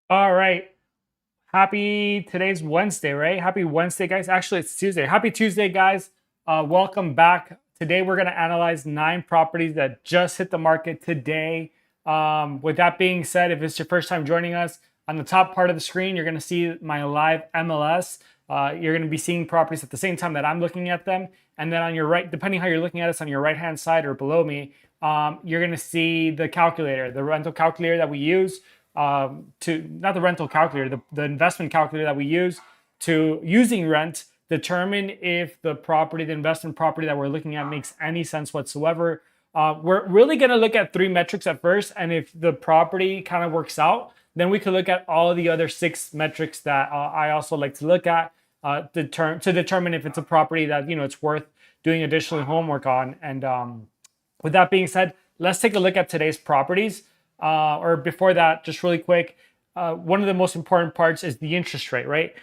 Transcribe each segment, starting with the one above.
All right. Today's Wednesday, right? Happy Wednesday, guys. Actually, it's Tuesday. Happy Tuesday, guys. Welcome back. Today, we're going to analyze 9 properties that just hit the market today. With that being said, if it's your first time joining us, on the top part of the screen, you're going to see my live MLS. You're going to be seeing properties at the same time that I'm looking at them. And then on your right, depending how you're looking at us, on your right-hand side or below me, you're going to see the calculator, the rental calculator that we use to not the rental calculator, the investment calculator that we use to using rent determine if the investment property that we're looking at makes any sense whatsoever. We're really going to look at 3 metrics at first, and if the property kind of works out, then we could look at all of the other 6 metrics that I also like to look at to determine if it's a property that it's worth doing additional homework on. And with that being said, let's take a look at today's properties. Or before that, just really quick, one of the most important parts is the interest rate, right?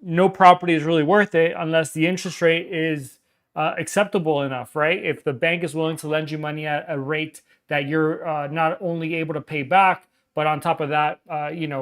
No property is really worth it unless the interest rate is acceptable enough, right? If the bank is willing to lend you money at a rate that you're not only able to pay back, but on top of that,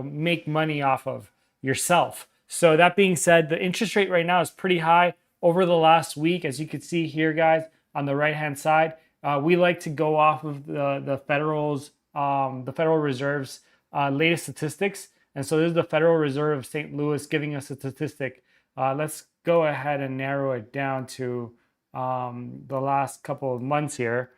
make money off of yourself. So that being said, the interest rate right now is pretty high over the last week, as you can see here, guys, on the right-hand side. We like to go off of the Federal Reserve's latest statistics. And so this is the Federal Reserve of St. Louis giving us a statistic. Let's go ahead and narrow it down to the last couple of months here,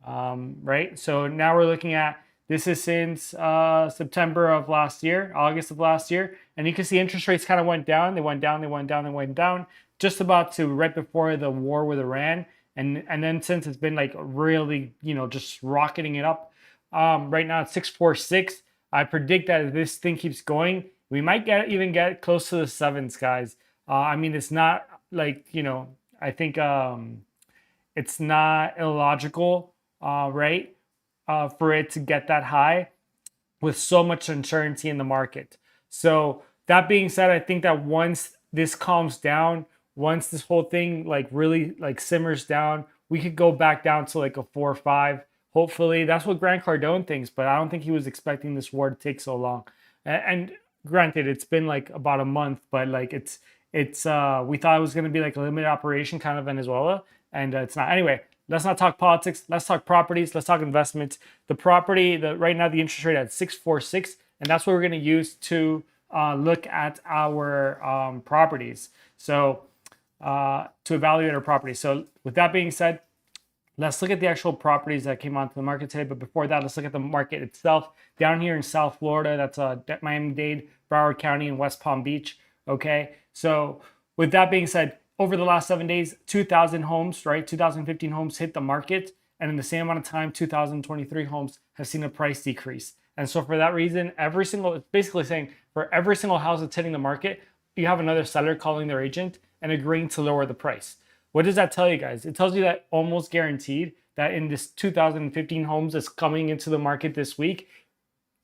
right? So now we're looking at, this is since September of last year, August of last year. And you can see interest rates kind of went down. They went down, they went down, they went down, just about to right before the war with Iran. And then since it's been like really, just rocketing it up. Right now it's 646. I predict that if this thing keeps going, we might even get close to the sevens, guys. I mean, it's not like, I think it's not illogical, right, for it to get that high with so much uncertainty in the market. So that being said, I think that once this calms down, once this whole thing like really like simmers down, we could go back down to like a 4 or 5. Hopefully, that's what Grant Cardone thinks, but I don't think he was expecting this war to take so long. And granted, it's been like about a month, but like it's we thought it was going to be like a limited operation kind of Venezuela, and it's not. Anyway, let's not talk politics. Let's talk properties. Let's talk investments. The right now the interest rate at 646, and that's what we're going to use to look at our properties. So to evaluate our properties. So with that being said, let's look at the actual properties that came onto the market today. But before that, let's look at the market itself. Down here in South Florida, that's Miami-Dade, Broward County, and West Palm Beach. Okay, so with that being said, over the last 7 days, 2,000 homes, right? 2,015 homes hit the market. And in the same amount of time, 2,023 homes have seen a price decrease. And so for that reason, it's basically saying for every single house that's hitting the market, you have another seller calling their agent and agreeing to lower the price. What does that tell you guys? It tells you that almost guaranteed that in this 2015 homes that's coming into the market this week,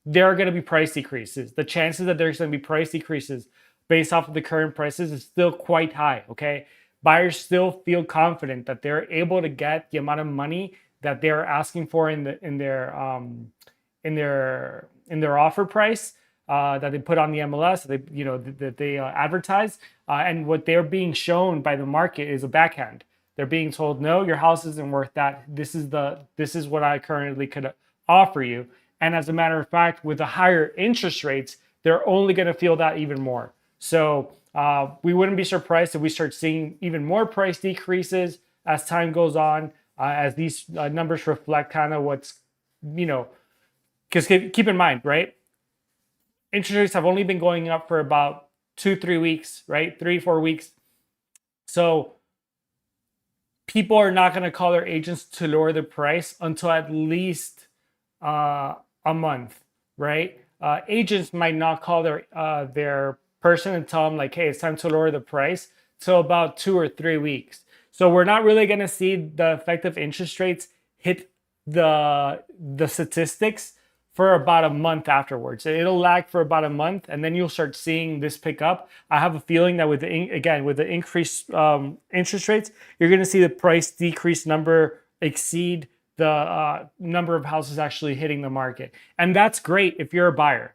there are going to be price decreases. The chances that there's going to be price decreases based off of the current prices is still quite high, okay? Buyers still feel confident that they're able to get the amount of money that they're asking for in their offer price that they put on the MLS, that they advertise, and what they're being shown by the market is a backhand. They're being told, no, your house isn't worth that. This is what I currently could offer you. And as a matter of fact, with the higher interest rates, they're only going to feel that even more. So we wouldn't be surprised if we start seeing even more price decreases as time goes on, as these numbers reflect kind of what's, because keep in mind, right? Interest rates have only been going up for about 2-3 weeks, right? 3-4 weeks. So people are not going to call their agents to lower the price until at least a month, right? Agents might not call their person and tell them like, hey, it's time to lower the price till about 2 or 3 weeks. So we're not really going to see the effective interest rates hit the statistics for about a month afterwards. It'll lag for about a month, and then you'll start seeing this pick up. I have a feeling that with the increased interest rates, you're going to see the price decrease number exceed the number of houses actually hitting the market, and that's great if you're a buyer.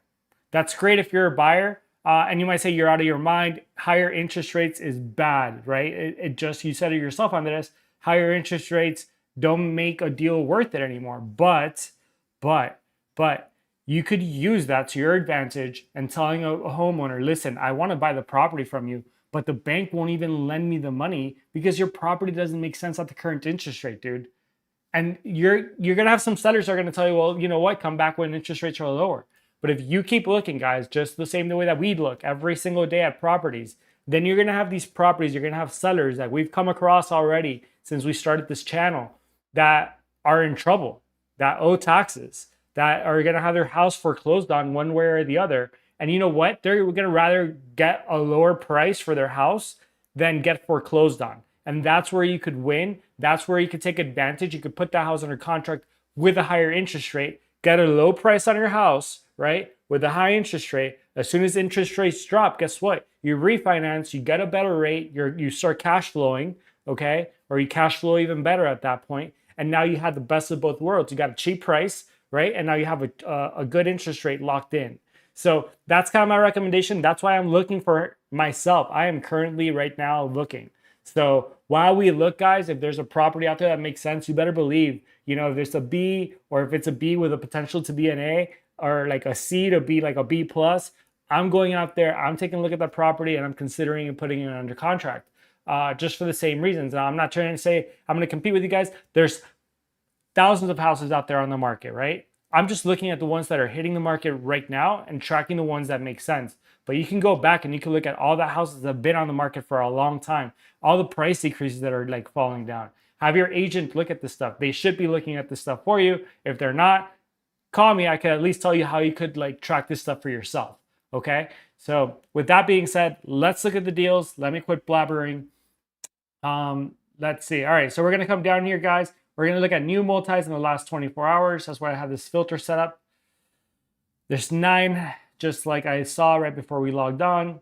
That's great if you're a buyer. And you might say you're out of your mind. Higher interest rates is bad, right? It just, you said it yourself on this, higher interest rates don't make a deal worth it anymore. But, but you could use that to your advantage and telling a homeowner, listen, I want to buy the property from you, but the bank won't even lend me the money because your property doesn't make sense at the current interest rate, dude. And you're gonna have some sellers that are gonna tell you, well, you know what, come back when interest rates are lower. But if you keep looking, guys, just the same way that we look every single day at properties, then you're gonna have these properties, you're gonna have sellers that we've come across already since we started this channel that are in trouble, that owe taxes, that are gonna have their house foreclosed on one way or the other. And you know what? They're gonna rather get a lower price for their house than get foreclosed on. And that's where you could win. That's where you could take advantage. You could put that house under contract with a higher interest rate, get a low price on your house, right? With a high interest rate. As soon as interest rates drop, guess what? You refinance, you get a better rate, you start cash flowing, okay? Or you cash flow even better at that point. And now you have the best of both worlds. You got a cheap price, right? And now you have a good interest rate locked in. So that's kind of my recommendation. That's why I'm looking for myself. I am currently right now looking. So while we look, guys, if there's a property out there that makes sense, you better believe, you know, if there's a B, or if it's a B with a potential to be an A, or like a C to be like a B plus, I'm going out there, I'm taking a look at that property, and I'm considering and putting it under contract, just for the same reasons. Now, I'm not trying to say I'm going to compete with you guys. There's thousands of houses out there on the market, right? I'm just looking at the ones that are hitting the market right now and tracking the ones that make sense. But you can go back and you can look at all the houses that have been on the market for a long time, all the price decreases that are like falling down. Have your agent look at this stuff. They should be looking at this stuff for you. If they're not, call me. I can at least tell you how you could like track this stuff for yourself. Okay. So with that being said, let's look at the deals. Let me quit blabbering. Let's see. All right. So we're going to come down here, guys. We're going to look at new multis in the last 24 hours. That's why I have this filter set up. There's 9, just like I saw right before we logged on.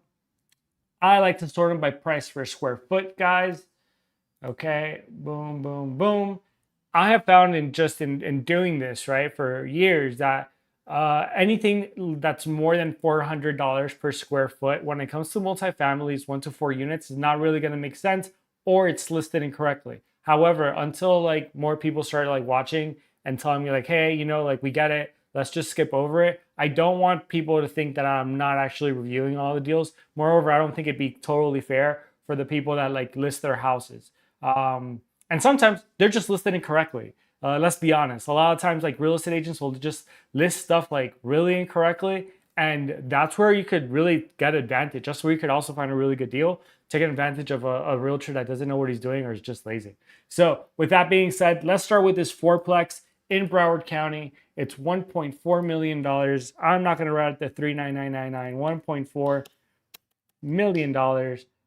I like to sort them by price per square foot, guys. Okay, boom, boom, boom. I have found in doing this, right, for years that anything that's more than $400 per square foot when it comes to multifamilies, 1 to 4 units, is not really going to make sense, or it's listed incorrectly. However, until like more people start like watching and telling me like, hey, you know, like we get it, let's just skip over it. I don't want people to think that I'm not actually reviewing all the deals. Moreover, I don't think it'd be totally fair for the people that like list their houses. And sometimes they're just listed incorrectly. Let's be honest. A lot of times like real estate agents will just list stuff like really incorrectly. And that's where you could really get advantage. That's where you could also find a really good deal, taking advantage of a realtor that doesn't know what he's doing or is just lazy. So with that being said, let's start with this fourplex in Broward County. It's $1.4 million. I'm not going to write the 39999, $1.4 million.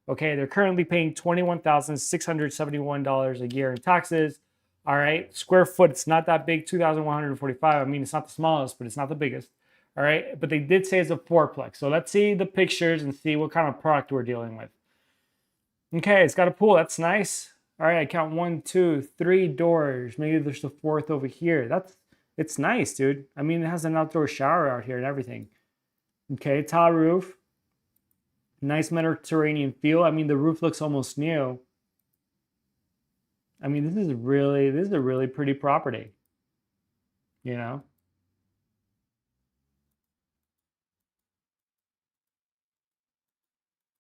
Okay, they're currently paying $21,671 a year in taxes. All right, square foot, it's not that big, 2,145. I mean, it's not the smallest, but it's not the biggest. All right, but they did say it's a fourplex. So let's see the pictures and see what kind of product we're dealing with. Okay, it's got a pool. That's nice. All right, I count 1, 2, 3 doors. Maybe there's the 4th over here. It's nice, dude. I mean, it has an outdoor shower out here and everything. Okay, tile roof. Nice Mediterranean feel. I mean, the roof looks almost new. I mean, this is a really pretty property. You know?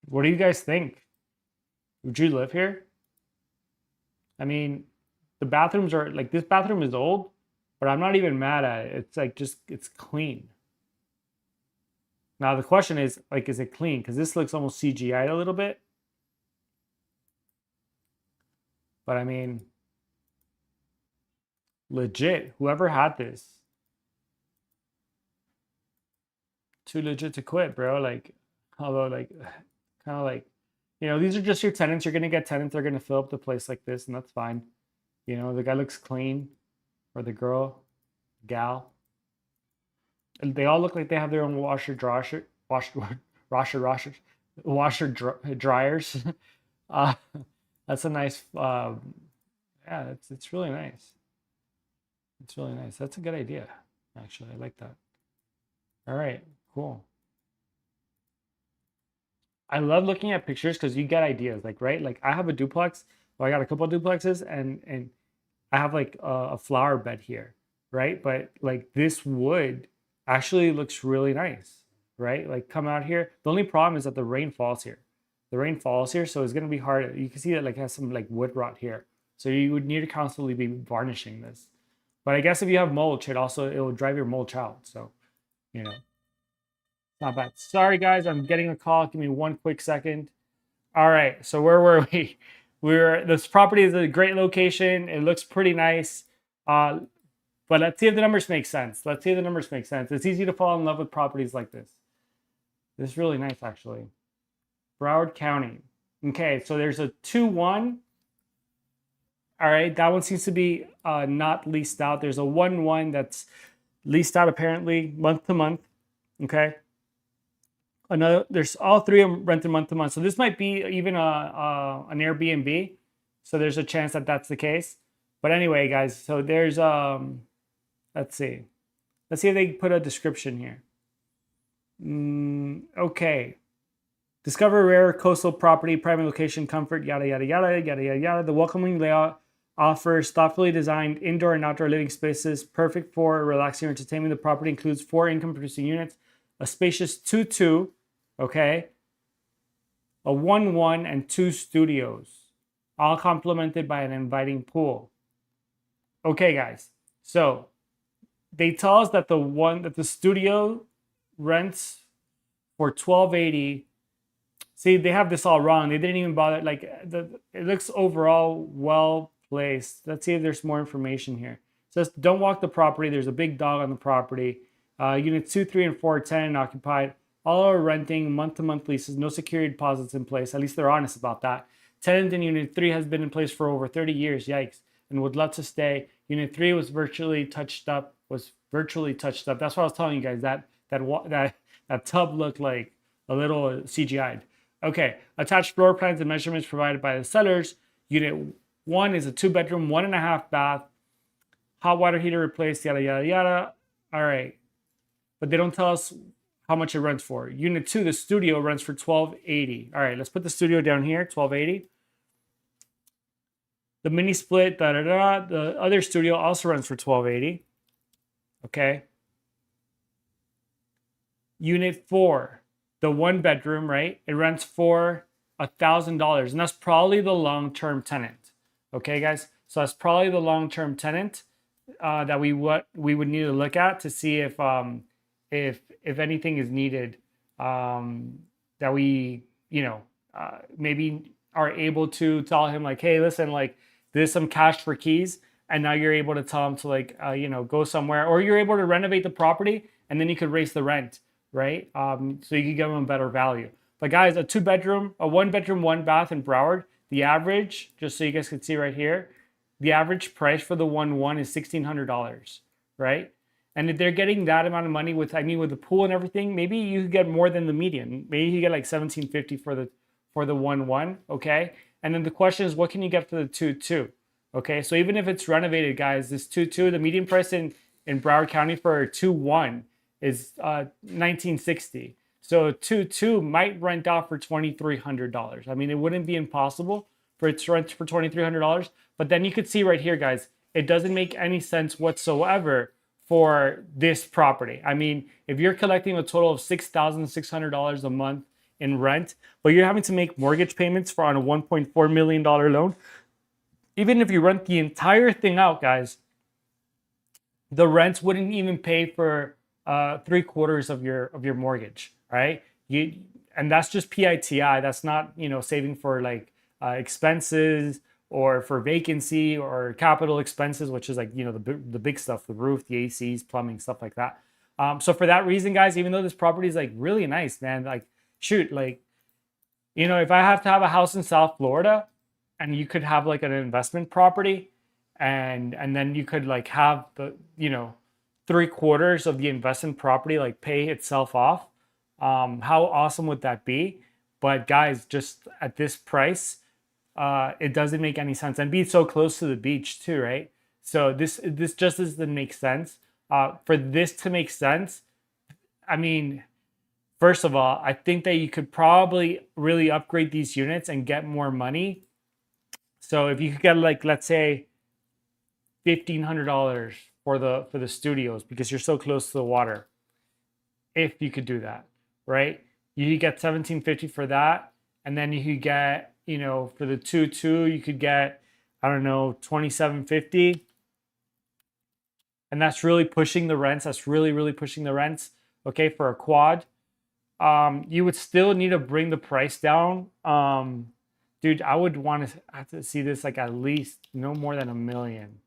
What do you guys think? Would you live here? I mean, the bathrooms are like, this bathroom is old, but I'm not even mad at it. It's like it's clean. Now the question is like, is it clean? Because this looks almost CGI'd a little bit. But I mean, legit, whoever had this, too legit to quit, bro. Like, although like, kind of like, you know, these are just your tenants. You're gonna get tenants. They're gonna fill up the place like this, and that's fine. You know, the guy looks clean, or the girl, gal. And they all look like they have their own dryers. uh, that's a nice. Yeah, it's really nice. It's really nice. That's a good idea, actually. I like that. All right, cool. I love looking at pictures because you get ideas, like, right? Like I have a duplex, well, I got a couple of duplexes, and I have like a flower bed here, right? But like this wood actually looks really nice, right? Like come out here. The only problem is that the rain falls here. The rain falls here, so it's gonna be hard. You can see that like it has some like wood rot here. So you would need to constantly be varnishing this. But I guess if you have mulch, it will drive your mulch out. So, you know, not bad. Sorry guys, I'm getting a call. Give me one quick second. All right, so where were we? This property is a great location. It looks pretty nice. Uh, but let's see if the numbers make sense. Let's see if the numbers make sense. It's easy to fall in love with properties like this. This is really nice, actually. Broward County. Okay, so there's a 2-1. All right, that one seems to be not leased out. There's a 1-1 that's leased out apparently month to month. Okay. Another, there's all three of them rented month to month. So this might be even an Airbnb. So there's a chance that that's the case. But anyway, guys, so there's let's see. Let's see if they put a description here. Okay. Discover rare coastal property, private location, comfort, yada, yada, yada, yada, yada, yada. The welcoming layout offers thoughtfully designed indoor and outdoor living spaces, perfect for relaxing or entertainment. The property includes 4 income-producing units, a spacious 2-2, okay, a 1-1, and 2 studios, all complemented by an inviting pool. Okay, guys, so they tell us that the studio rents for $1,280. See, they have this all wrong. They didn't even bother. Like it looks overall well placed. Let's see if there's more information here. It says don't walk the property. There's a big dog on the property. Units 2, 3, and 4 are tenant and occupied. All are renting month-to-month leases. No security deposits in place. At least they're honest about that. Tenant in Unit 3 has been in place for over 30 years. Yikes! And would love to stay. Unit 3 was virtually touched up. That's what I was telling you guys. That tub looked like a little CGI'd. Okay, attached floor plans and measurements provided by the sellers. Unit 1 is a 2-bedroom, 1.5 bath, hot water heater replaced, yada, yada, yada. All right, but they don't tell us how much it rents for. Unit 2, the studio, rents for $1,280. All right, let's put the studio down here, $1,280. The mini split, da da da. The other studio also rents for $1,280. Okay. Unit 4. The 1-bedroom, right? It rents for $1,000, and that's probably the long-term tenant. Okay, guys. So that's probably the long-term tenant that we would need to look at to see if anything is needed, that we maybe are able to tell him like, hey, listen, like there's some cash for keys, and now you're able to tell him to like go somewhere, or you're able to renovate the property, and then you could raise the rent. Right? So you can give them a better value. But guys, a 1-bedroom, 1 bath in Broward, the average, just so you guys can see right here, the average price for the 1-1 is $1,600, right? And if they're getting that amount of money with the pool and everything, maybe you could get more than the median. Maybe you get like $1,750 for the 1-1, okay? And then the question is, what can you get for the 2-2? Okay, so even if it's renovated, guys, this 2-2, the median price in Broward County for a 2-1 is $1,960. So 2-2 might rent out for $2,300. I mean, it wouldn't be impossible for it to rent for $2,300. But then you could see right here, guys, it doesn't make any sense whatsoever for this property. I mean, if you're collecting a total of $6,600 a month in rent, but you're having to make mortgage payments on a $1.4 million loan, even if you rent the entire thing out, guys, the rent wouldn't even pay for 3/4 of your mortgage, right? And that's just PITI. That's not saving for like expenses or for vacancy or capital expenses, which is like the big stuff, the roof, the ACs, plumbing, stuff like that. So for that reason, guys, even though this property is like really nice, man, like shoot, like if I have to have a house in South Florida, and you could have like an investment property, and then you could like have the 3/4 of the investment property like pay itself off. How awesome would that be? But guys, just at this price, it doesn't make any sense, and be so close to the beach too, right? So this just doesn't make sense. For this to make sense, I mean, First of all, I think that you could probably really upgrade these units and get more money. So if you could get like, let's say $1,500 for the studios because you're so close to the water, if you could do that, right? You could get 1750 for that, and then you could get, you know, for the 2 you could get, I don't know, 2750, and that's really pushing the rents. That's really pushing the rents. Okay, for a quad, you would still need to bring the price down. Dude, I would want to have to see this like at least no more than 1 million.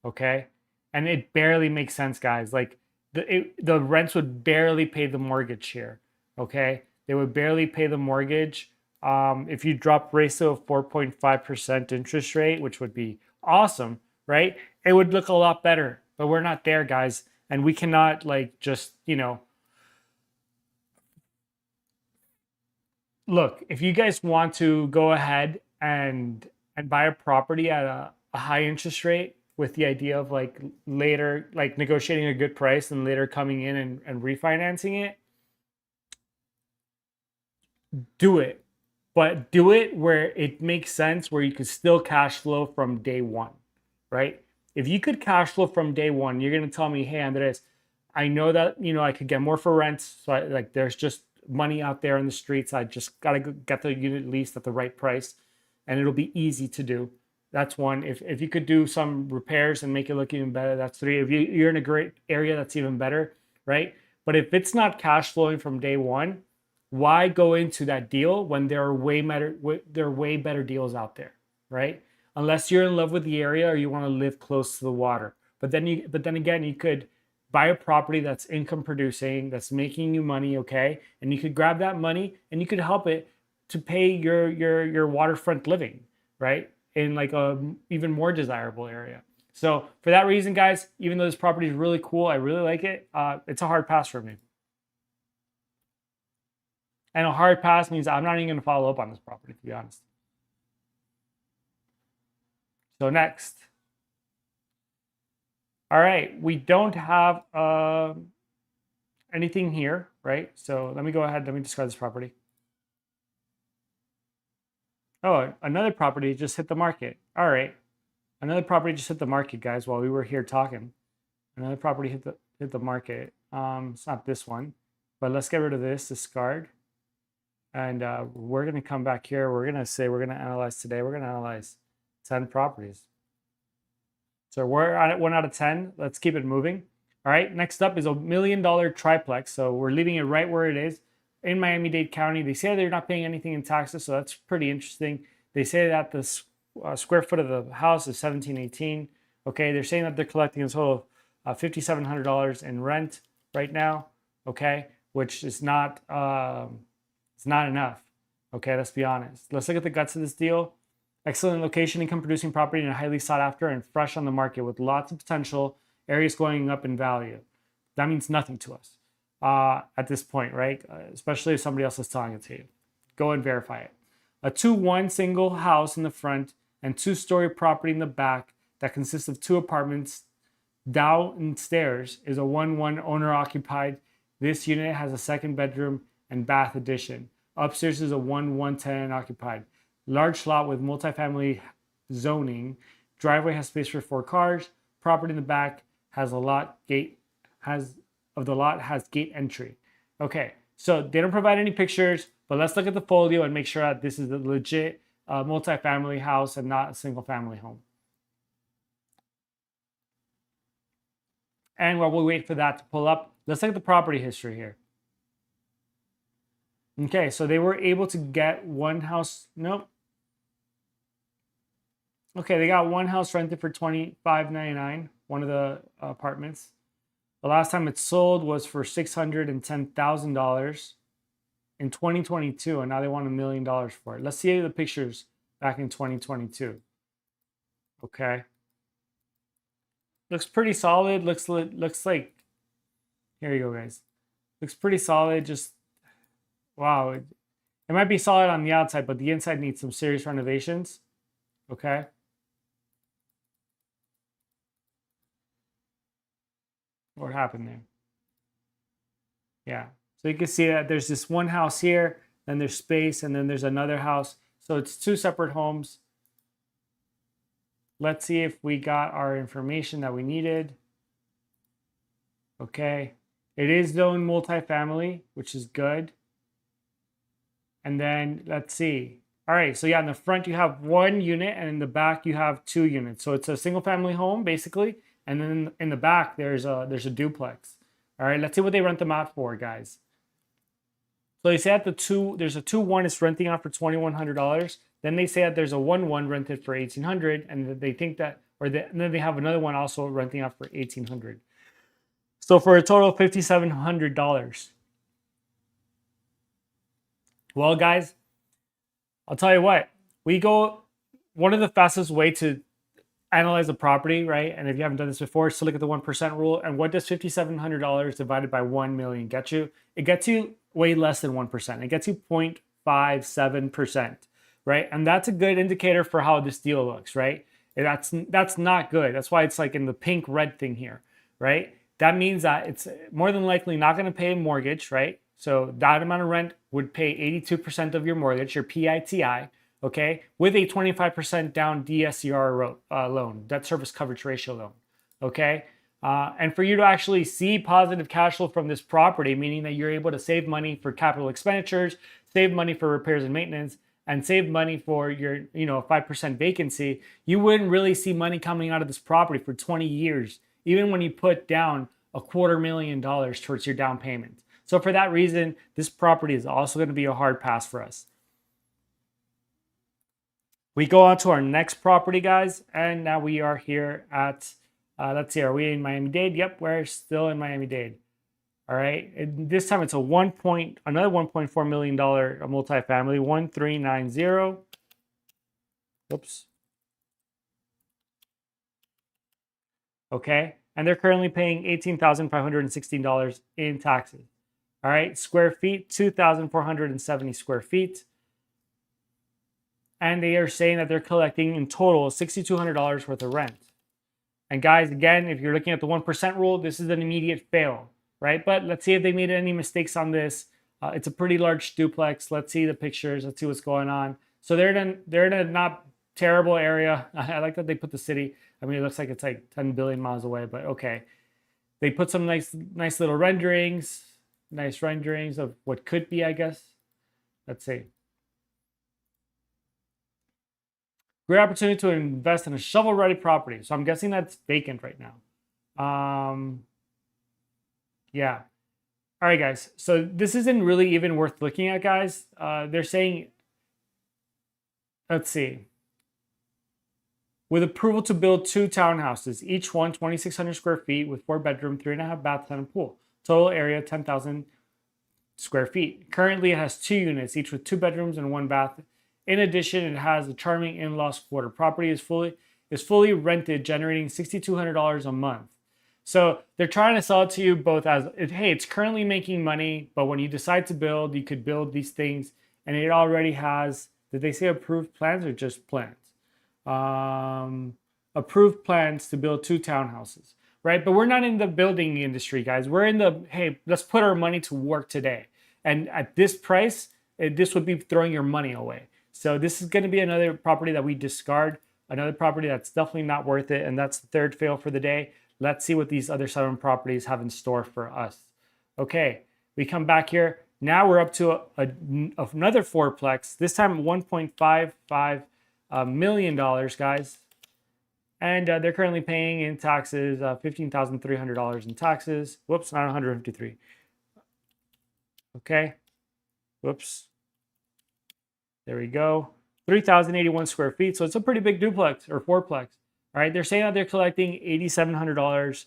Okay, and it barely makes sense, guys. Like the rents would barely pay the mortgage here. Okay, they would barely pay the mortgage. If you drop rates to a 4.5% interest rate, which would be awesome, right? It would look a lot better, but we're not there, guys, and we cannot like just, you know, look, if you guys want to go ahead and buy a property at a high interest rate with the idea of like later like negotiating a good price and later coming in and refinancing it, do it. But do it where it makes sense, where you could still cash flow from day one, right? If you could cash flow from day one, you're gonna tell me, hey Andres, I know that, you know, I could get more for rent. So like there's just money out there in the streets. I just gotta get the unit leased at the right price, and it'll be easy to do. That's one. If you could do some repairs and make it look even better, that's three. If you're in a great area, that's even better, right? But if it's not cash flowing from day one, why go into that deal when there are way better deals out there, right? Unless you're in love with the area or you want to live close to the water. But then again, you could buy a property that's income producing, that's making you money, okay? And you could grab that money and you could help it to pay your waterfront living, right? In like a even more desirable area. So for that reason, guys, even though this property is really cool, I really like it. It's a hard pass for me. And a hard pass means I'm not even going to follow up on this property, to be honest. So next. All right, we don't have anything here, right? So let me go ahead, let me describe this property. Oh, another property just hit the market. All right, another property just hit the market, guys, while we were here talking. Another property hit the market. It's not this one, but let's get rid of this, discard. And we're going to come back here. We're going to say we're going to analyze today. We're going to analyze 10 properties. So we're at 1 out of 10. Let's keep it moving. All right. Next up is $1 million triplex. So we're leaving it right where it is in Miami-Dade County. They say they're not paying anything in taxes, so that's pretty interesting. They say that the square foot of the house is 1718. Okay. They're saying that they're collecting a total of $5,700 in rent right now. Okay, which is not. It's not enough. Okay, let's be honest. Let's look at the guts of this deal. Excellent location, income producing property, and highly sought after and fresh on the market with lots of potential, areas going up in value. That means nothing to us at this point, right? Especially if somebody else is telling it to you. Go and verify it. A 2-1 single house in the front and 2-story property in the back that consists of 2 apartments downstairs is a 1-1 owner occupied. This unit has a 2nd bedroom and bath addition. Upstairs is a 1-1 tenant occupied. Large lot with multifamily zoning. Driveway has space for 4 cars. Property in the back has gate entry. Okay, so they don't provide any pictures, but let's look at the folio and make sure that this is a legit multifamily house and not a single family home. And while we wait for that to pull up, let's look at the property history here. Okay, so they were able to get one house. Nope. Okay, they got one house rented for $25.99, one of the apartments. The last time it sold was for $610,000 in 2022, and now they want $1 million for it. Let's see the pictures back in 2022. Okay. Looks pretty solid. Looks like, here you go, guys. Looks pretty solid. Just wow, it might be solid on the outside, but the inside needs some serious renovations. Okay. What happened there? Yeah. So you can see that there's this one house here, then there's space, and then there's another house. So it's two separate homes. Let's see if we got our information that we needed. Okay. It is zoned multifamily, which is good. And then let's see. All right. So yeah, in the front you have one unit, and in the back you have two units. So it's a single family home basically. And then in the back there's a duplex. All right. Let's see what they rent them out for, guys. So they say that there's a 2-1 is renting out for $2,100. Then they say that there's a 1-1 rented for $1,800, and they think that, and then they have another one also renting out for $1,800. So for a total of $5,700. Well, guys, I'll tell you what. One of the fastest way to analyze a property, right? And if you haven't done this before, is to look at the 1% rule. And what does $5,700 divided by 1 million get you? It gets you way less than 1%. It gets you 0.57%, right? And that's a good indicator for how this deal looks, right? And that's not good. That's why it's like in the pink red thing here, right? That means that it's more than likely not going to pay a mortgage, right? So that amount of rent would pay 82% of your mortgage, your PITI, okay, with a 25% down DSCR loan, debt service coverage ratio loan, okay? And for you to actually see positive cash flow from this property, meaning that you're able to save money for capital expenditures, save money for repairs and maintenance, and save money for your 5% vacancy, you wouldn't really see money coming out of this property for 20 years, even when you put down $250,000 towards your down payment. So for that reason, this property is also going to be a hard pass for us. We go on to our next property, guys, and now we are here at, let's see, are we in Miami-Dade? Yep, we're still in Miami-Dade. All right, and this time it's another $1.4 million multifamily, 1390. Oops. Okay, and they're currently paying $18,516 in taxes. All right, square feet, 2,470 square feet. And they are saying that they're collecting in total $6,200 worth of rent. And guys, again, if you're looking at the 1% rule, this is an immediate fail, right? But let's see if they made any mistakes on this. It's a pretty large duplex. Let's see the pictures. Let's see what's going on. So they're in a not terrible area. I like that they put the city. I mean, it looks like it's like 10 billion miles away, but okay. They put some nice little renderings, nice renderings of what could be, I guess. Let's see. Great opportunity to invest in a shovel-ready property. So I'm guessing that's vacant right now. Yeah. All right, guys. So this isn't really even worth looking at, guys. They're saying, let's see. With approval to build 2 townhouses, each one 2,600 square feet with 4 bedrooms, 3.5 baths, and a pool. Total area 10,000 square feet. Currently, it has 2 units, each with 2 bedrooms and 1 bath. In addition, it has a charming in-laws quarter. Property is fully rented, generating $6,200 a month. So they're trying to sell it to you both as, hey, it's currently making money, but when you decide to build, you could build these things, and it already has, did they say approved plans or just plans? Approved plans to build 2 townhouses, right? But we're not in the building industry, guys. We're in the, hey, let's put our money to work today. And at this price, this would be throwing your money away. So this is going to be another property that we discard, another property that's definitely not worth it. And that's the third fail for the day. Let's see what these other 7 properties have in store for us. Okay, we come back here. Now we're up to another fourplex, this time $1.55 million, guys. And they're currently paying in taxes $15,300 in taxes. Whoops, not 153. Okay, whoops. There we go. 3,081 square feet. So it's a pretty big duplex or fourplex. All right. They're saying that they're collecting $8,700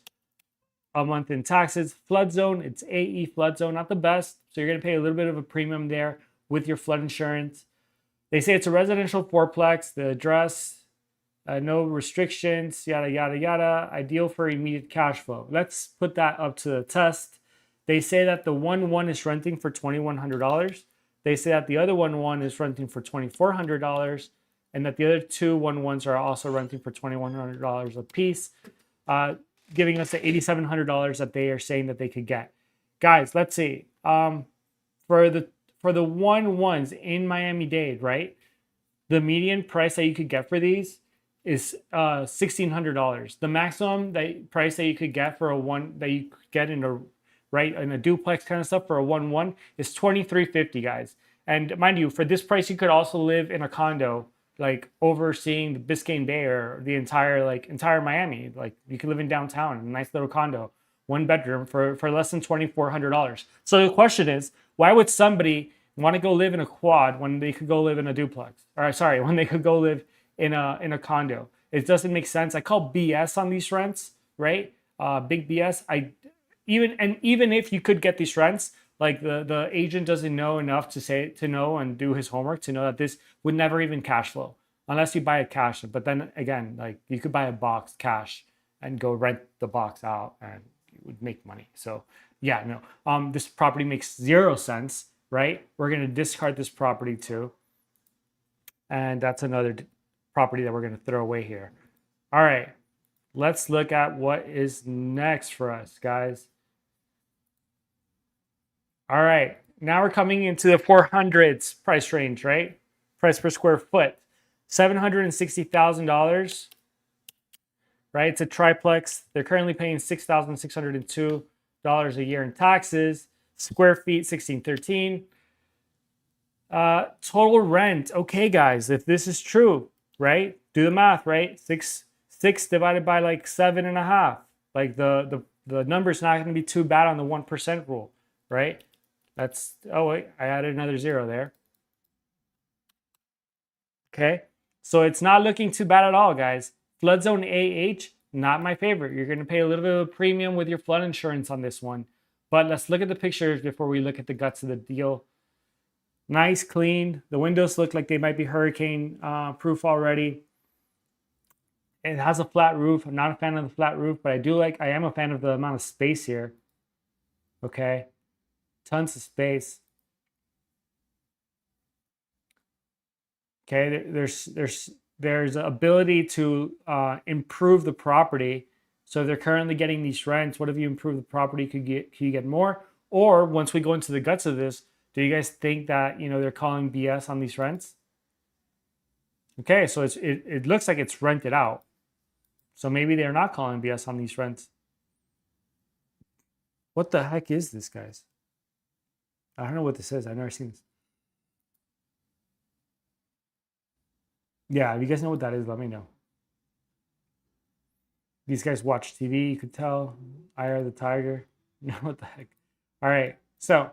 a month in taxes. Flood zone. It's AE flood zone. Not the best. So you're going to pay a little bit of a premium there with your flood insurance. They say it's a residential fourplex. The address, no restrictions, yada, yada, yada. Ideal for immediate cash flow. Let's put that up to the test. They say that the 1-1 is renting for $2,100. They say that the other 1-1 is renting for $2,400, and that the other 2 1-1s are also renting for $2,100 a piece, giving us the $8,700 that they are saying that they could get. Guys, let's see. Um, for the ones in Miami-Dade, right? The median price that you could get for these is $1,600. The maximum price that you could get for a one that you could get in a right in a duplex kind of stuff for a 1-1 is $2,350, guys. And mind you, for this price, you could also live in a condo, like overseeing the Biscayne Bay or the entire Miami. Like you could live in downtown, in a nice little condo, 1 bedroom for less than $2,400. So the question is, why would somebody want to go live in a quad when they could go live in a duplex? Or sorry, when they could go live in a condo? It doesn't make sense. I call BS on these rents, right? Big BS. Even if you could get these rents, like the agent doesn't know enough to know and do his homework to know that this would never even cash flow unless you buy it cash. But then again, like you could buy a box cash and go rent the box out and you would make money. So yeah, no. This property makes 0 sense, right? We're gonna discard this property too, and that's another property that we're gonna throw away here. All right, let's look at what is next for us, guys. All right, now we're coming into the 400s price range, right? Price per square foot, $760,000, right? It's a triplex. They're currently paying $6,602 a year in taxes. Square feet, 1613. Total rent. Okay, guys, if this is true, right? Do the math, right? Six divided by like 7.5. Like the number's not going to be too bad on the 1% rule, right? That's, oh wait, I added another 0 there. Okay, so it's not looking too bad at all, guys. Flood zone AH, not my favorite. You're going to pay a little bit of a premium with your flood insurance on this one. But let's look at the pictures before we look at the guts of the deal. Nice, clean. The windows look like they might be hurricane proof already. It has a flat roof. I'm not a fan of the flat roof, but I am a fan of the amount of space here. Okay, tons of space. Okay, there's ability to improve the property. So if they're currently getting these rents, what if you improve the property? Can you get more? Or once we go into the guts of this, do you guys think that they're calling BS on these rents? Okay, so it looks like it's rented out. So maybe they're not calling BS on these rents. What the heck is this, guys? I don't know what this is. I've never seen this. Yeah, if you guys know what that is, let me know. These guys watch TV, you could tell. Eye of the Tiger. You know what the heck? All right, so.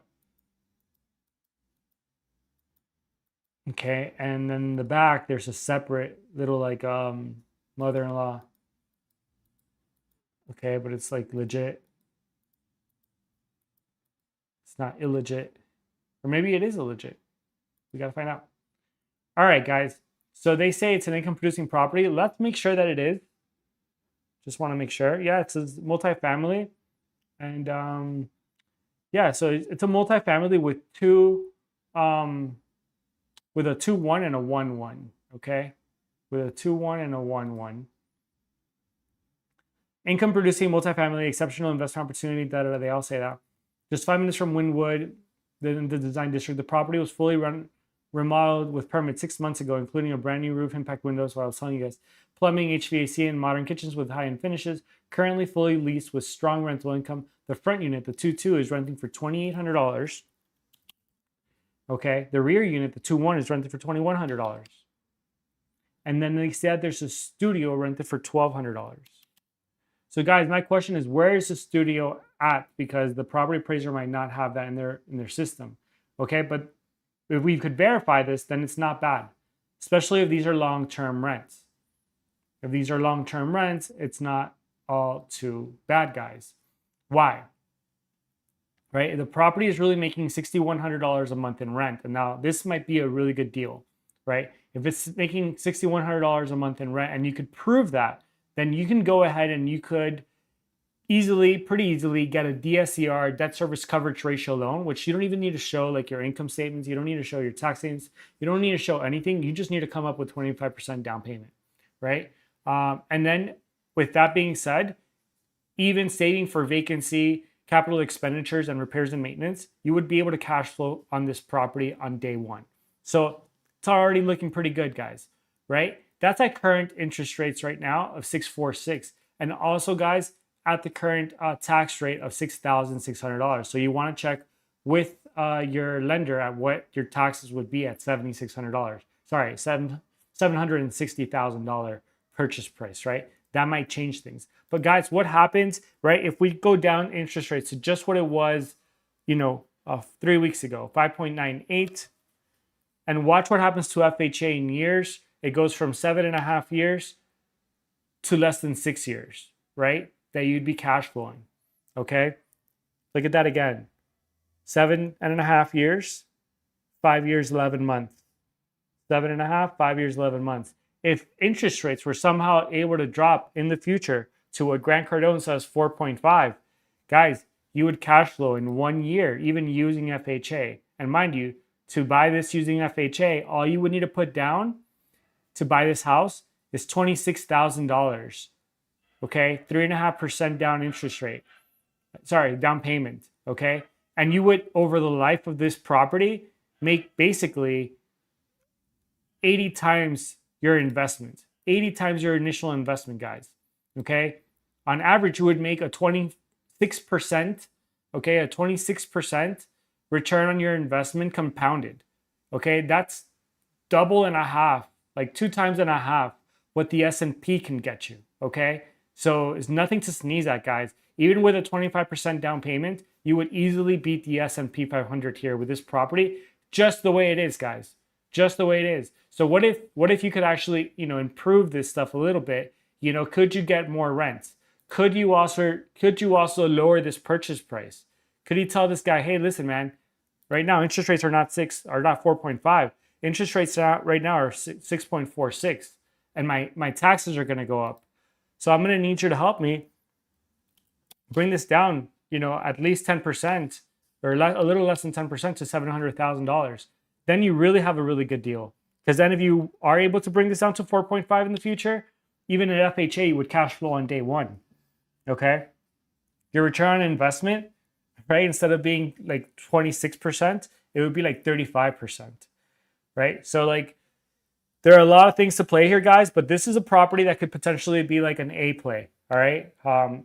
Okay, and then in the back, there's a separate little like mother-in-law. Okay, but it's like legit. It's not illegit. Or maybe it is illegit. We gotta find out. All right, guys. So they say it's an income producing property. Let's make sure that it is. Just want to make sure. Yeah, it says multifamily. And yeah, so it's a multifamily with with a 2-1 and a 1-1. Okay, with a 2-1 and a 1-1. Income producing multifamily, exceptional investment opportunity. They all say that. Just 5 minutes from Wynwood, the design district. The property was fully remodeled with permits 6 months ago, including a brand new roof, impact windows. What I was telling you guys, plumbing, HVAC, and modern kitchens with high-end finishes. Currently fully leased with strong rental income. The front unit, the 2-2, is renting for $2,800. Okay, the rear unit, the 2-1, is rented for $2,100. And then they said there's a studio rented for $1,200. So guys, my question is, where is the studio at? Because the property appraiser might not have that in their system. Okay, but if we could verify this, then it's not bad, especially if these are long-term rents. If these are long-term rents, it's not all too bad, guys. Why? Right? The property is really making $6,100 a month in rent. And now this might be a really good deal, right? If it's making $6,100 a month in rent and you could prove that, then you can go ahead and you could pretty easily get a DSCR, debt service coverage ratio loan, which you don't even need to show like your income statements. You don't need to show your tax statements. You don't need to show anything. You just need to come up with 25% down payment, right? And then with that being said, even stating for vacancy, capital expenditures and repairs and maintenance, you would be able to cash flow on this property on day one. So it's already looking pretty good, guys, right? That's at current interest rates right now of 646. And also, guys, at the current tax rate of $6,600. So you want to check with your lender at what your taxes would be at $7,600. Sorry, $760,000 purchase price, right? That might change things. But guys, what happens, right? If we go down interest rates to just what it was, 3 weeks ago, 5.98, and watch what happens to FHA in years. It goes from 7.5 years to less than 6 years, right? That you'd be cash flowing. Okay. Look at that again. 7.5 years, 5 years, 11 months. 7.5, 5 years, 11 months. If interest rates were somehow able to drop in the future to what Grant Cardone says, 4.5, guys, you would cash flow in 1 year, even using FHA. And mind you, to buy this using FHA, all you would need to put down to buy this house is $26,000. Okay, 3.5% down interest rate. Sorry, down payment. Okay, and you would, over the life of this property, make basically 80 times your investment, 80 times your initial investment, guys. Okay, on average, you would make a 26%. Okay, a 26% return on your investment compounded. Okay, that's double and a half, like 2 times and a half what the S&P can get you. Okay, so it's nothing to sneeze at, guys. Even with a 25% down payment, you would easily beat the S&P 500 here with this property, just the way it is, guys. Just the way it is. So what if you could actually, improve this stuff a little bit? Could you get more rents? Could you also lower this purchase price? Could you tell this guy, hey, listen, man, right now interest rates are not 4.5. Interest rates right now are 6.46, and my taxes are going to go up. So I'm going to need you to help me bring this down, at least 10% or a little less than 10% to $700,000. Then you really have a really good deal. Because then if you are able to bring this down to 4.5 in the future, even at FHA, you would cash flow on day one. Okay? Your return on investment, right? Instead of being like 26%, it would be like 35%. Right? So there are a lot of things to play here, guys, but this is a property that could potentially be like an A play. All right.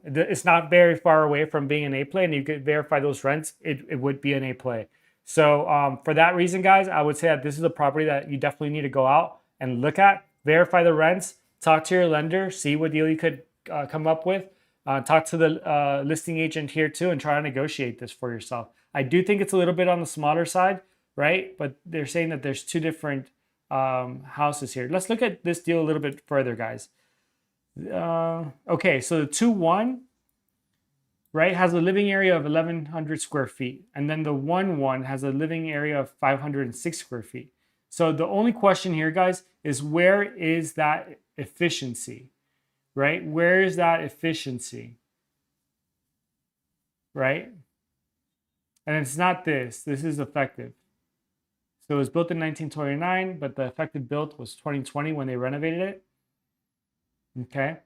It's not very far away from being an A play, and you could verify those rents. It would be an A play. So for that reason, guys, I would say that this is a property that you definitely need to go out and look at, verify the rents, talk to your lender, see what deal you could come up with, talk to the listing agent here too, and try to negotiate this for yourself. I do think it's a little bit on the smaller side, right? But they're saying that there's 2 different houses here. Let's look at this deal a little bit further, guys. Okay, so the 2-1, right, has a living area of 1,100 square feet. And then the 1-1 has a living area of 506 square feet. So the only question here, guys, is where is that efficiency, right? Where is that efficiency, right? And it's not this. This is effective. So it was built in 1929, but the effective built was 2020 when they renovated it. Okay.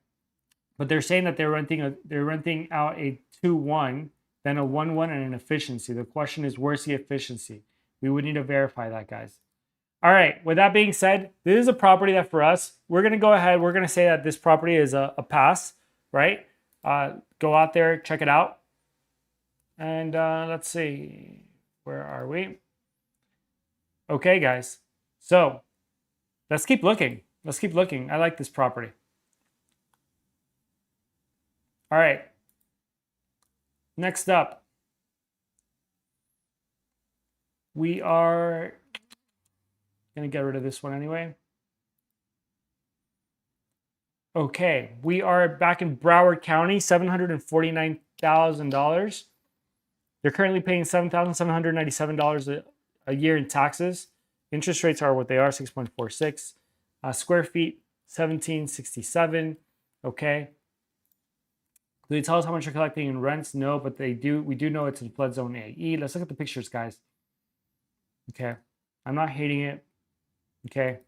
But they're saying that they're renting out a 2-1, then a 1-1, and an efficiency. The question is, where's the efficiency? We would need to verify that, guys. All right. With that being said, this is a property that for us, we're going to go ahead. We're going to say that this property is a pass, right? Go out there, check it out. And let's see. Where are we? Okay, guys. So let's keep looking. Let's keep looking. I like this property. All right. Next up, we are going to get rid of this one anyway. Okay, we are back in Broward County, $749,000. They're currently paying $7,797 a year in taxes. Interest rates are what they are, 6.46. Square feet, 1767. Okay. Do they tell us how much you're collecting in rents? No, but they do. We do know it's in flood zone AE. Let's look at the pictures, guys. Okay. I'm not hating it. Okay.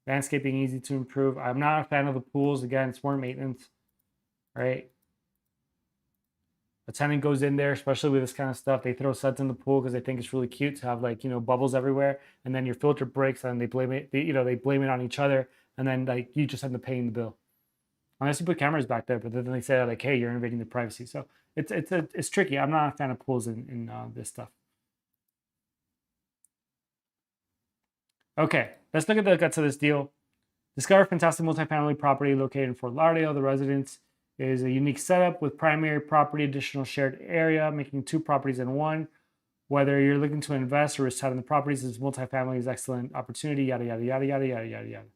Landscaping easy to improve. I'm not a fan of the pools. Again, it's more maintenance. Right. A tenant goes in there, especially with this kind of stuff, they throw suds in the pool because they think it's really cute to have like, bubbles everywhere, and then your filter breaks and they blame it, they blame it on each other, and then like you just end up paying the bill. Unless you put cameras back there, but then they say like, hey, you're invading the privacy. So it's tricky. I'm not a fan of pools in this stuff. Okay, let's look at the guts of this deal. Discover fantastic multifamily property located in Fort Lauderdale. The residence is a unique setup with primary property, additional shared area, making two properties in one. Whether you're looking to invest or reside in the properties, this multifamily is excellent opportunity, yada, yada, yada, yada, yada, yada, yada.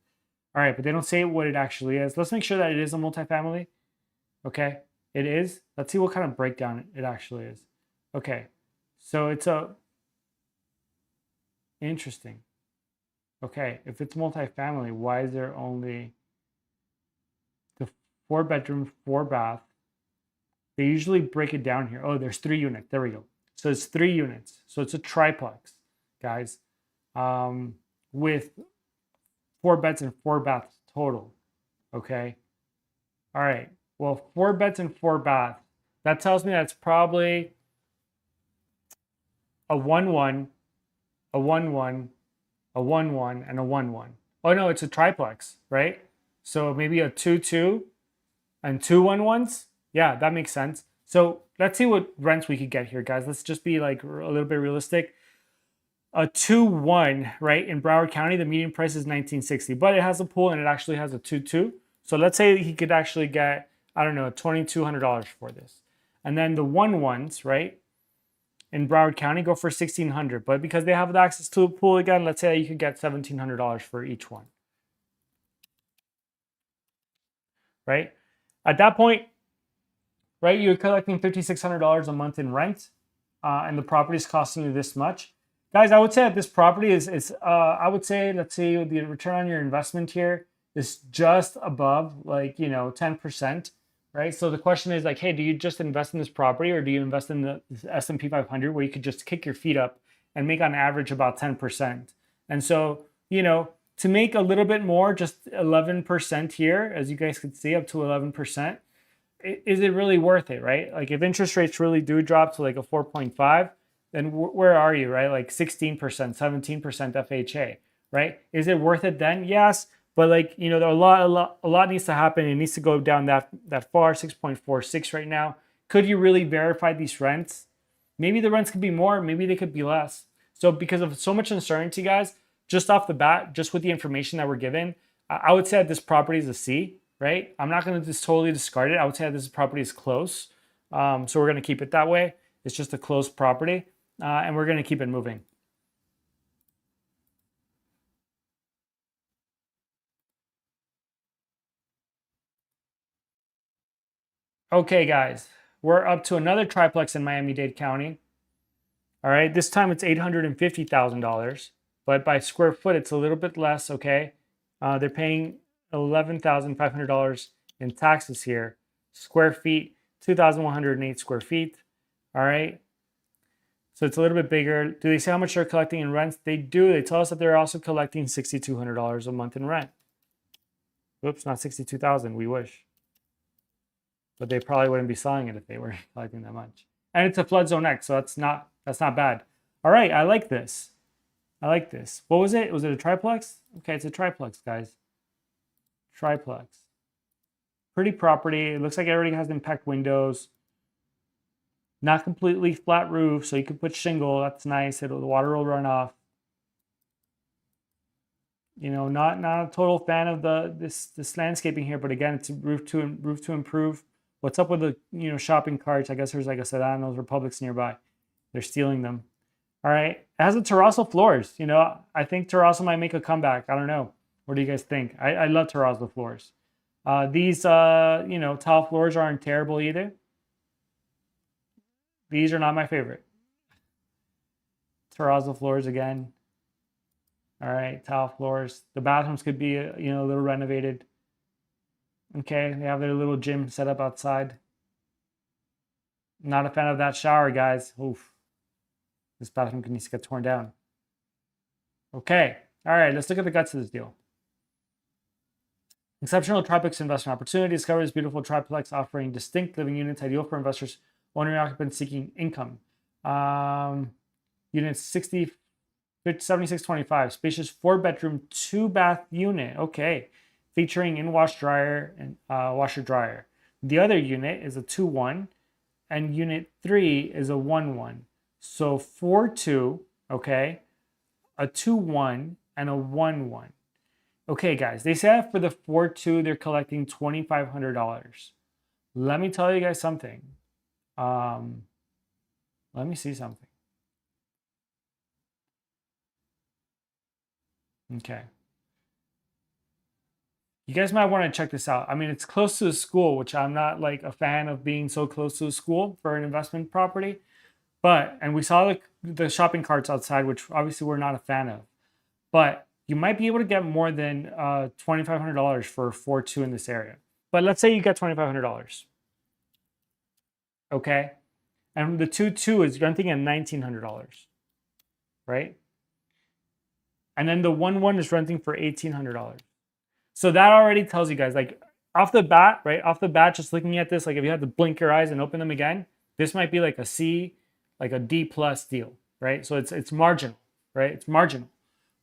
All right, but they don't say what it actually is. Let's make sure that it is a multifamily. Okay, it is. Let's see what kind of breakdown it actually is. Okay, so it's interesting. Okay, if it's multifamily, why is there only the 4-bedroom, 4-bath? They usually break it down here. Oh, there's 3 units. There we go. So it's 3 units. So it's a triplex, guys, with 4 beds and 4 baths total. Okay. All right. Well, 4 beds and 4 baths. That tells me that's probably a 1-1, a 1-1, a 1-1, and a 1-1. Oh no, it's a triplex, right? So maybe a 2-2 and 2 1-1s. Yeah, that makes sense. So let's see what rents we could get here, guys. Let's just be like a little bit realistic. A 2-1, right? In Broward County, the median price is $19.60, but it has a pool and it actually has a 2-2. So let's say he could actually get, I don't know, $2,200 for this. And then the 1-1s, right? In Broward County go for $1,600, but because they have the access to a pool again, let's say you could get $1,700 for each one, right? At that point, right, you're collecting $5,600 a month in rent, and the property is costing you this much, guys. I would say that this property is I would say, let's see, the return on your investment here is just above like 10%. Right. So the question is like, hey, do you just invest in this property or do you invest in the S&P 500 where you could just kick your feet up and make on average about 10%? And so, to make a little bit more, just 11% here, as you guys can see, up to 11%, is it really worth it, right? Like if interest rates really do drop to like a 4.5, then where are you, right? Like 16%, 17% FHA, right? Is it worth it then? Yes. But like, a lot needs to happen. It needs to go down that far, 6.46 right now. Could you really verify these rents? Maybe the rents could be more, maybe they could be less. So because of so much uncertainty, guys, just off the bat, just with the information that we're given, I would say that this property is a C, right? I'm not going to just totally discard it. I would say that this property is close. So we're going to keep it that way. It's just a close property, and we're going to keep it moving. Okay, guys, we're up to another triplex in Miami-Dade County. All right, this time it's $850,000, but by square foot, it's a little bit less, okay? They're paying $11,500 in taxes here. Square feet, 2,108 square feet, all right? So it's a little bit bigger. Do they say how much they're collecting in rent? They do. They tell us that they're also collecting $6,200 a month in rent. Oops, not 62,000. We wish. But they probably wouldn't be selling it if they were collecting that much. And it's a flood zone X, so that's not bad. All right, I like this. I like this. What was it? Was it a triplex? Okay, it's a triplex, guys. Triplex. Pretty property. It looks like it already has impact windows. Not completely flat roof, so you could put shingle. That's nice. The water will run off. Not a total fan of this landscaping here, but again, it's roof to improve. What's up with the shopping carts? I guess there's like a Sedano's Republics nearby. They're stealing them. All right. It has the terrazzo floors. I think terrazzo might make a comeback. I don't know. What do you guys think? I love terrazzo floors. These tile floors aren't terrible either. These are not my favorite. Terrazzo floors again. All right, tile floors. The bathrooms could be a little renovated. Okay, they have their little gym set up outside. Not a fan of that shower, guys. Oof. This bathroom needs to get torn down. Okay, all right, let's look at the guts of this deal. Exceptional triplex investment opportunity. Discover this beautiful triplex offering distinct living units ideal for investors owner occupant seeking income. Unit 7625, spacious 4-bedroom, 2-bath unit. Okay, featuring in-wash dryer and washer dryer. The other unit is a 2-1, and unit 3 is a 1-1. So 4-2, okay, a 2-1, and a 1-1. Okay, guys, they said for the 4-2, they're collecting $2,500. Let me tell you guys something. Um, Let me see something. Okay. You guys might want to check this out. I mean, it's close to the school, which I'm not like a fan of being so close to the school for an investment property. But, and we saw the shopping carts outside, which obviously we're not a fan of. But you might be able to get more than $2,500 for a 4-2 in this area. But let's say you get $2,500. Okay. And the 2-2 is renting at $1,900, right? And then the 1-1 is renting for $1,800. So that already tells you guys, like off the bat, right? Off the bat, just looking at this, like if you had to blink your eyes and open them again, this might be like a C, like a D plus deal, right? So it's marginal, right? It's marginal.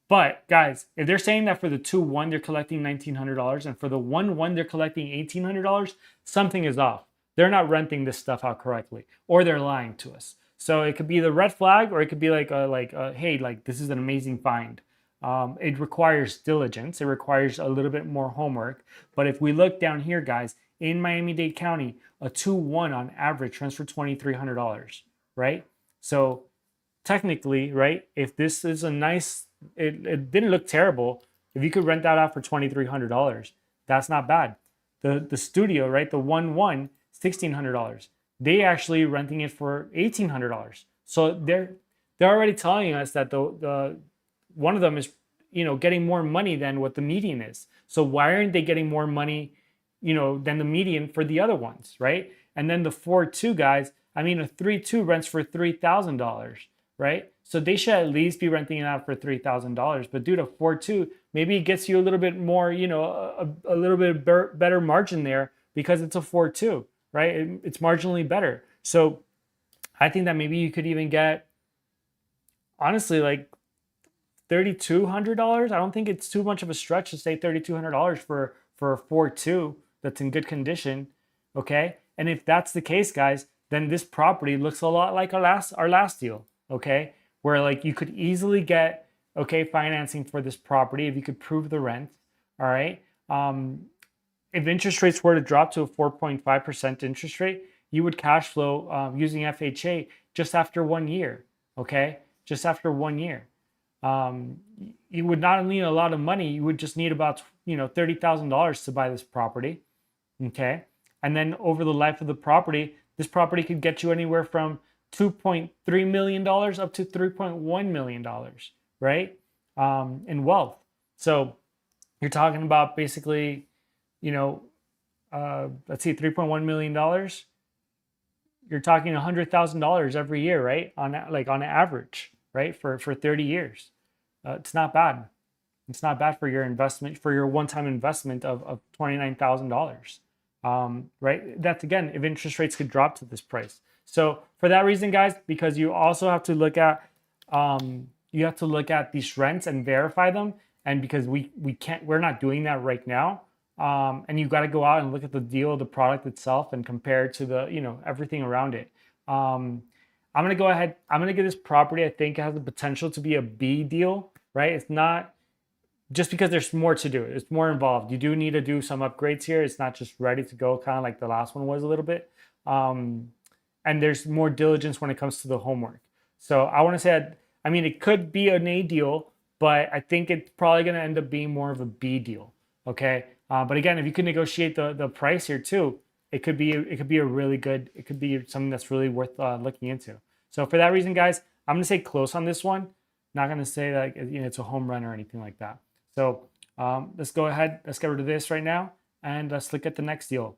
But guys, if they're saying that for the 2-1 they're collecting $1,900 and for the 1-1 they're collecting $1,800, something is off. They're not renting this stuff out correctly, or they're lying to us. So it could be the red flag, or it could be like hey, like this is an amazing find. It requires diligence. It requires a little bit more homework. But if we look down here, guys, in Miami-Dade County, a 2-1 on average rents for $2,300, right? So technically, right, if this is a nice, it didn't look terrible. If you could rent that out for $2,300, that's not bad. The studio, right, the 1-1, $1,600. They actually renting it for $1,800. So they're already telling us that the one of them is, getting more money than what the median is. So why aren't they getting more money, than the median for the other ones, right? And then the 4-2 guys, I mean, a 3-2 rents for $3,000, right? So they should at least be renting it out for $3,000. But due to 4-2, maybe it gets you a little bit more, a little bit better margin there because it's a 4-2, right? It's marginally better. So I think that maybe you could even get, honestly, like $3,200. I don't think it's too much of a stretch to say $3,200 for a 4-2 that's in good condition. Okay, and if that's the case, guys, then this property looks a lot like our last deal. Okay, where like you could easily get financing for this property if you could prove the rent. All right. If interest rates were to drop to a 4.5% interest rate, you would cash flow using FHA just after 1 year. Okay, just after 1 year. You would not need a lot of money. You would just need about $30,000 to buy this property. Okay, and then over the life of the property, this property could get you anywhere from $2.3 million up to $3.1 million, right? In wealth. So you're talking about basically, let's see, $3.1 million. You're talking $100,000 every year, right? On average, right? For 30 years. It's not bad. It's not bad for your investment, for your one-time investment of $29,000. Right? That's, again, if interest rates could drop to this price. So for that reason, guys, because you also have to look at these rents and verify them, and because we're not doing that right now. And you got to go out and look at the deal, the product itself, and compare it to the everything around it. I'm gonna go ahead. I'm gonna give this property. I think it has the potential to be a B deal, right? It's not just because there's more to do. It's more involved. You do need to do some upgrades here. It's not just ready to go, kind of like the last one was a little bit. And there's more diligence when it comes to the homework. So I want to say that, I mean, it could be an A deal, but I think it's probably going to end up being more of a B deal. Okay. But again, if you could negotiate the price here too, it could be a really good, it could be something that's really worth looking into. So for that reason, guys, I'm going to say close on this one. Not going to say that it's a home run or anything like that. So let's go ahead. Let's get rid of this right now, and let's look at the next deal.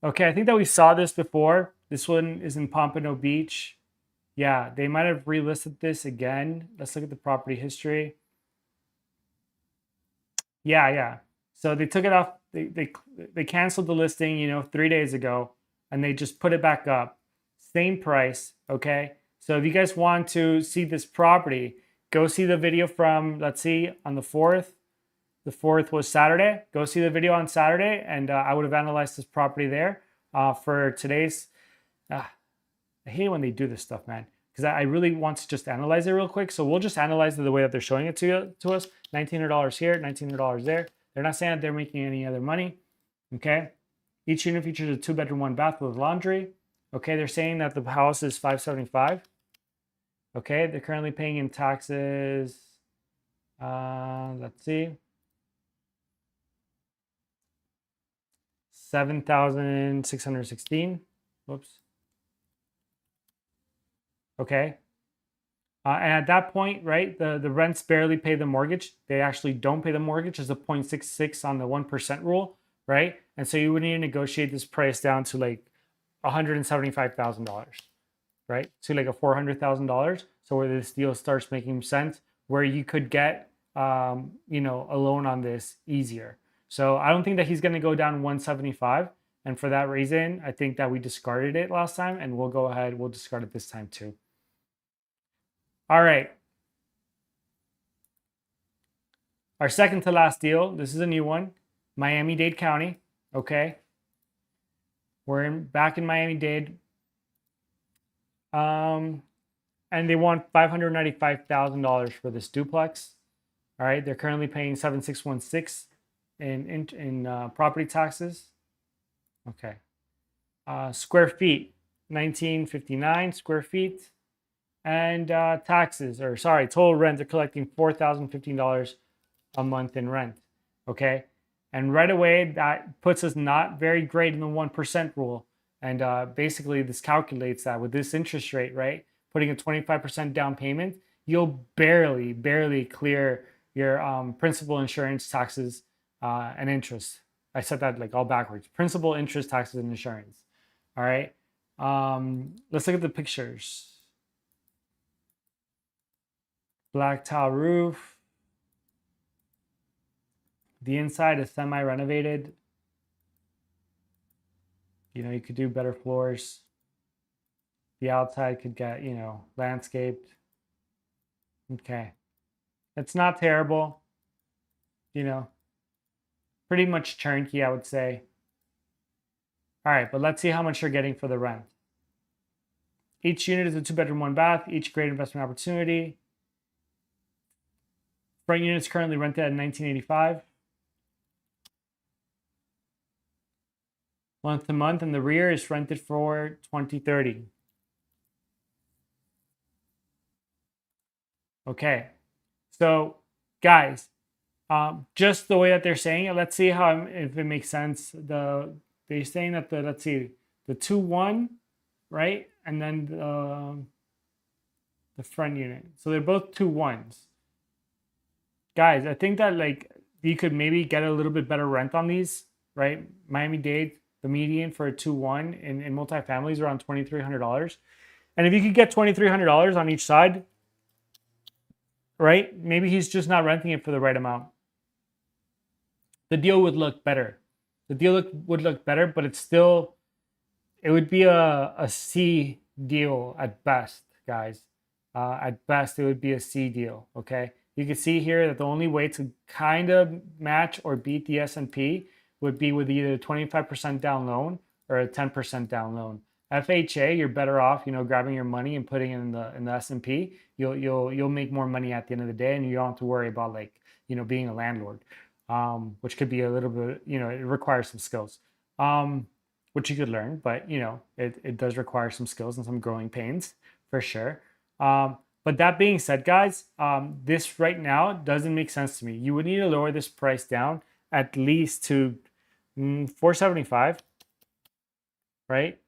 Okay, I think that we saw this before. This one is in Pompano Beach. Yeah, they might have relisted this again. Let's look at the property history. Yeah. So they took it off. They canceled the listing, 3 days ago, and they just put it back up. same price. Okay. So if you guys want to see this property, go see the video from, let's see, on the 4th. The 4th was Saturday. Go see the video on Saturday, and I would have analyzed this property there for today's. I hate it when they do this stuff, man, because I really want to just analyze it real quick. So we'll just analyze it the way that they're showing it to us. $1,900 here, $1,900 there. They're not saying that they're making any other money. Okay. Each unit features a 2-bedroom, 1-bath with laundry. Okay. They're saying that the house is $575. Okay. They're currently paying in taxes. Let's see. $7,616. Whoops. Okay. And at that point, right, the rents barely pay the mortgage. They actually don't pay the mortgage. It's a 0.66 on the 1% rule, right? And so you would need to negotiate this price down to like $175,000, right? To like a $400,000. So where this deal starts making sense, where you could get, a loan on this easier. So I don't think that he's going to go down 175. And for that reason, I think that we discarded it last time, and we'll go ahead. We'll discard it this time too. All right. Our second to last deal. This is a new one. Miami-Dade County. Okay. We're back in Miami-Dade. And they want $595,000 for this duplex. All right. They're currently paying $7,616 in property taxes. Okay. Square feet, 1959 square feet. And taxes, or sorry, total rent, they're collecting $4,015 a month in rent. Okay. And right away, that puts us not very great in the 1% rule. And basically, this calculates that with this interest rate, right? Putting a 25% down payment, you'll barely clear your principal, insurance, taxes, and interest. I said that like all backwards. Principal, interest, taxes, and insurance. All right. Let's look at the pictures. Black tile roof. The inside is semi-renovated. You could do better floors. The outside could get, landscaped. Okay. It's not terrible. Pretty much turnkey, I would say. All right, but let's see how much you're getting for the rent. Each unit is a 2-bedroom, 1-bath, each great investment opportunity. Front unit is currently rented at $1,985. Month to month, and the rear is rented for $2,030. Okay, so guys, just the way that they're saying it, let's see if it makes sense. They're saying that let's see, the 2-1, right, and then the front unit. So they're both 2-1s. Guys, I think that like you could maybe get a little bit better rent on these, right? Miami-Dade, the median for a 2-1 in multifamily is around $2,300. And if you could get $2,300 on each side, right? Maybe he's just not renting it for the right amount. The deal would look better. Would look better, but it would be a C deal at best, guys. At best, it would be a C deal, okay? You can see here that the only way to kind of match or beat the S&P would be with either a 25% down loan or a 10% down loan. FHA, you're better off, grabbing your money and putting it in the S&P. You'll make more money at the end of the day, and you don't have to worry about being a landlord, which could be a little bit, it requires some skills, which you could learn, but it does require some skills and some growing pains for sure. But that being said, guys, this right now doesn't make sense to me. You would need to lower this price down at least to $475, right?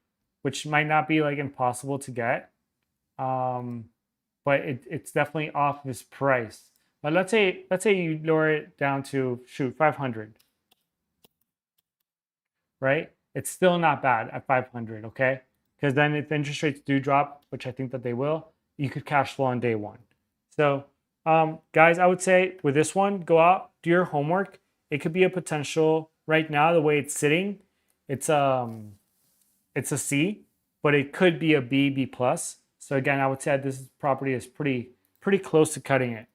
Which might not be like impossible to get, but it's definitely off this price. But let's say you lower it down to $500, right? It's still not bad at $500, okay? Because then if interest rates do drop, which I think that they will, you could cash flow on day one. So, guys, I would say with this one, go out, do your homework. It could be a potential. Right now, the way it's sitting, it's a C. but it could be a B, B plus. So again, I would say this property is pretty close to cutting it.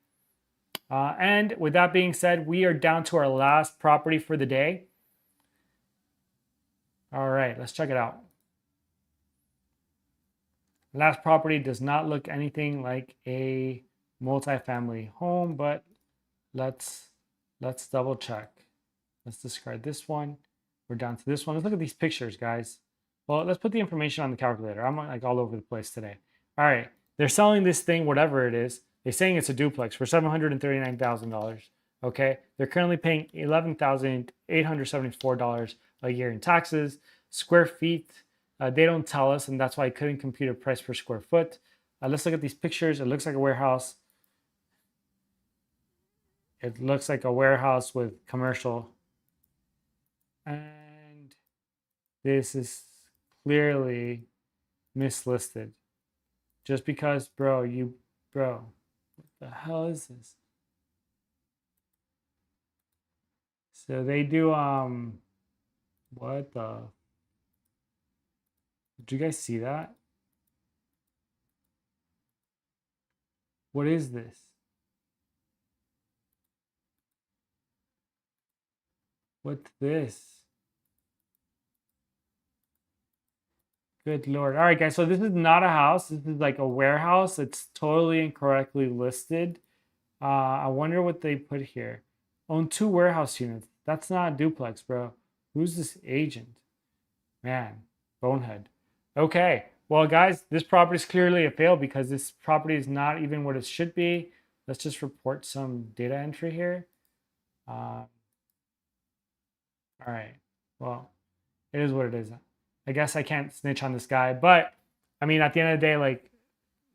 And with that being said, we are down to our last property for the day. All right, let's check it out. Last property does not look anything like a multifamily home, but let's double check. Let's discard this one. We're down to this one. Let's look at these pictures, guys. Well, let's put the information on the calculator. I'm like all over the place today. All right, they're selling this thing, whatever it is. They're saying it's a duplex for $739,000. Okay, they're currently paying $11,874 a year in taxes. Square feet, they don't tell us, and that's why I couldn't compute a price per square foot. Let's look at these pictures. It looks like a warehouse. It looks like a warehouse with commercial. And this is clearly mislisted. Just because, bro, what the hell is this? So they do, what the, did you guys see that? What is this? What's this? Good Lord. All right, guys. So this is not a house. This is like a warehouse. It's totally incorrectly listed. I wonder what they put here. Own 2 warehouse units. That's not a duplex, bro. Who's this agent? Man, bonehead. Okay. Well, guys, this property is clearly a fail because this property is not even what it should be. Let's just report some data entry here. All right. Well, it is what it is. I guess I can't snitch on this guy, but I mean, at the end of the day, like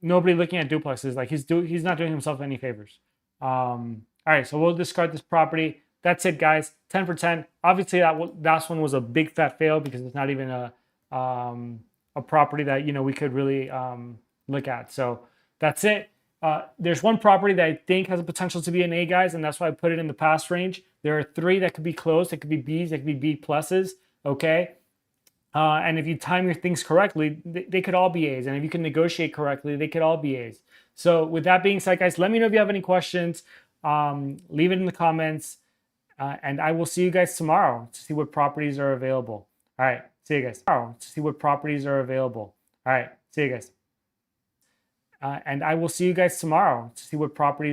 nobody looking at duplexes, like he's not doing himself any favors. All right, so we'll discard this property. That's it, guys. 10 for 10. Obviously, that last one was a big fat fail because it's not even a property that we could really look at. So that's it. There's one property that I think has a potential to be an A, guys, and that's why I put it in the pass range. There are 3 that could be close. That could be Bs. That could be B pluses. Okay. And if you time your things correctly, they could all be A's. And if you can negotiate correctly, they could all be A's. So with that being said, guys, let me know if you have any questions. Leave it in the comments. And I will see you guys tomorrow to see what properties are available. All right. See you guys tomorrow to see what properties are available. All right. See you guys. And I will see you guys tomorrow to see what properties